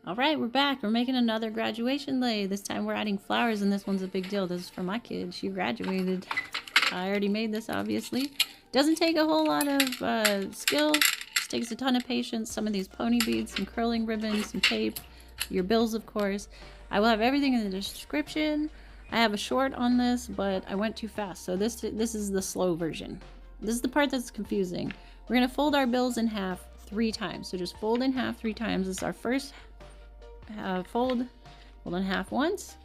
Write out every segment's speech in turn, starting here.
All right, we're back. We're making another graduation lei. This time we're adding flowers, and this one's a big deal. This is for my kid. She graduated. I already made this, obviously. Doesn't take a whole lot of skill. Just takes a ton of patience. Some of these pony beads, some curling ribbon, some tape, your bills, of course. I will have everything in the description. I have a short on this, but I went too fast. So this is the slow version. This is the part that's confusing. We're going to fold our bills in half 3 times. So just fold in half 3 times. This is our first fold in half once,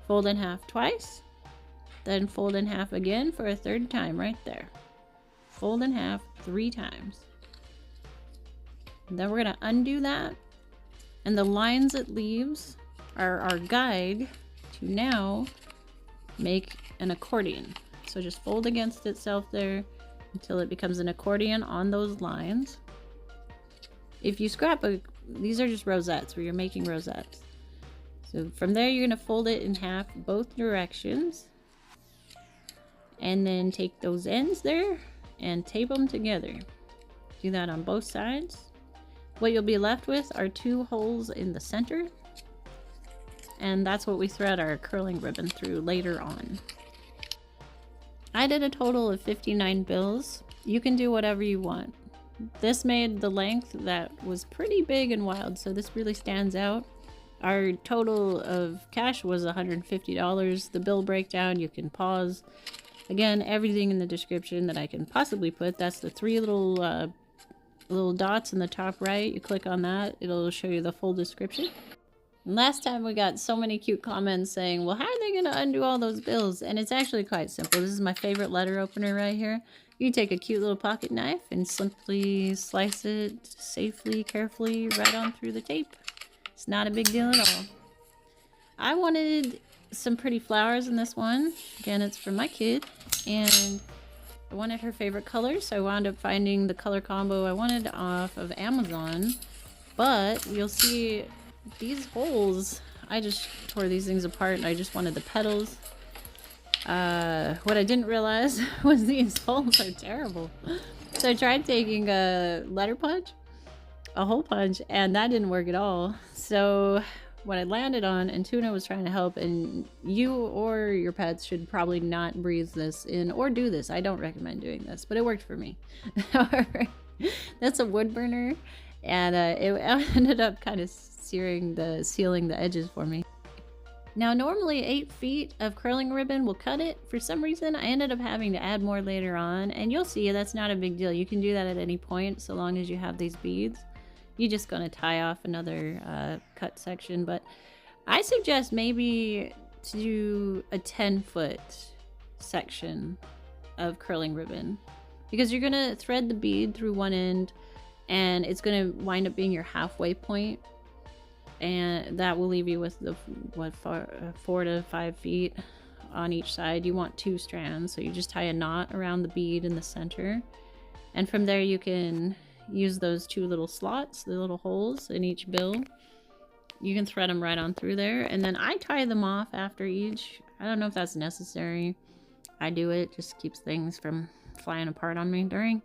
fold in half twice, then fold in half again for a 3rd time right there. Fold in half 3 times. And then we're going to undo that, and the lines it leaves are our guide to now make an accordion. So just fold against itself there until it becomes an accordion on those lines. If you scrap these are just rosettes where you're making rosettes. So from there you're going to fold it in half both directions, and then take those ends there and tape them together. Do that on both sides. What you'll be left with are 2 holes in the center, and that's what we thread our curling ribbon through later on. I did a total of 59 bills. You can do whatever you want. This made the length that was pretty big and wild, so this really stands out. Our total of cash was $150. The bill breakdown, you can pause. Again, everything in the description that I can possibly put. That's the 3 little dots in the top right. You click on that, it'll show you the full description. And last time we got so many cute comments saying, well, how are they going to undo all those bills? And it's actually quite simple. This is my favorite letter opener right here. You take a cute little pocket knife and simply slice it safely, carefully, right on through the tape. It's not a big deal at all. I wanted some pretty flowers in this one. Again, it's for my kid, and I wanted her favorite color, so I wound up finding the color combo I wanted off of Amazon. But you'll see these holes, I just tore these things apart and I just wanted the petals. What I didn't realize was these holes are terrible. So I tried taking a letter punch, a hole punch, and that didn't work at all. So what I landed on, and Tuna was trying to help, and you or your pets should probably not breathe this in or do this. I don't recommend doing this, but it worked for me. That's a wood burner, and it ended up kind of sealing the edges for me. Now normally 8 feet of curling ribbon will cut it. For some reason I ended up having to add more later on, and you'll see that's not a big deal. You can do that at any point so long as you have these beads. You're just going to tie off another cut section, but I suggest maybe to do a 10-foot section of curling ribbon, because you're going to thread the bead through one end and it's going to wind up being your halfway point. And that will leave you with the 4 to 5 feet on each side. You want 2 strands, so you just tie a knot around the bead in the center, and from there you can use those 2 little slots, the little holes in each bill. You can thread them right on through there, and then I tie them off after each. I don't know if that's necessary. I do it, just keeps things from flying apart on me during.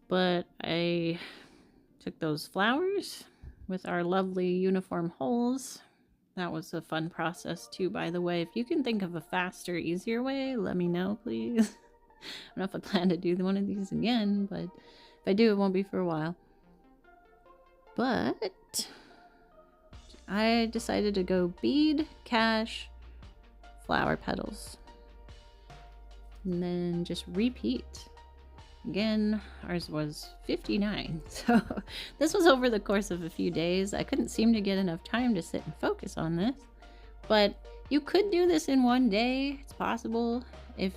But I took those flowers with our lovely uniform holes. That was a fun process too, by the way. If you can think of a faster, easier way, let me know, please. I don't know if I plan to do one of these again, but if I do, it won't be for a while. But I decided to go bead, cash, flower petals, and then just repeat. Again, ours was 59, so this was over the course of a few days. I couldn't seem to get enough time to sit and focus on this, but you could do this in one day. It's possible if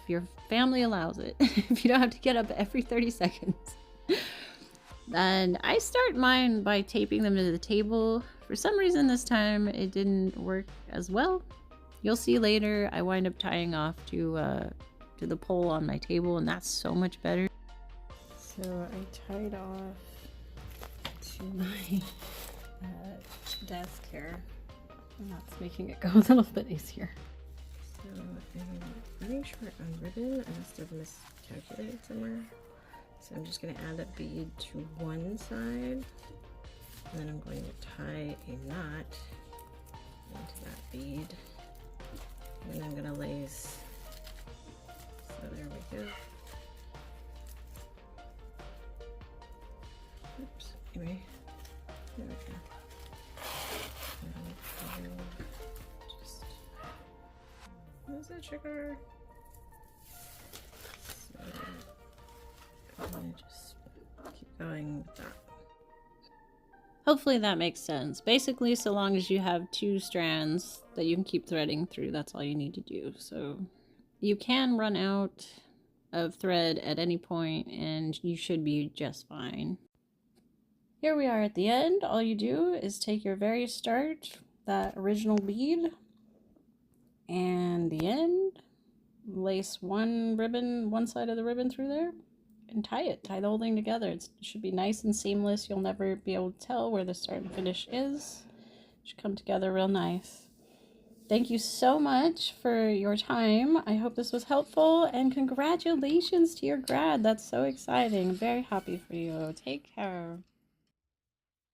your family allows it. If you don't have to get up every 30 seconds. And I start mine by taping them to the table. For some reason this time it didn't work as well. You'll see later I wind up tying off to the pole on my table, and that's so much better. So I tied off to my desk here, and that's making it go a little bit easier. So I'm running short on ribbon. I must have miscalculated somewhere. So I'm just going to add a bead to one side. And then I'm going to tie a knot into that bead. And I'm going to lace. So there we go. Oops, anyway, there we go. Just, where's that sugar? So I'm going to just keep going with that. Hopefully that makes sense. Basically, so long as you have 2 strands that you can keep threading through, that's all you need to do. So you can run out of thread at any point and you should be just fine. Here we are at the end. All you do is take your very start, that original bead, and the end, lace one side of the ribbon through there, and tie it. Tie the whole thing together. It should be nice and seamless. You'll never be able to tell where the start and finish is. It should come together real nice. Thank you so much for your time. I hope this was helpful, and congratulations to your grad. That's so exciting. I'm very happy for you. Take care.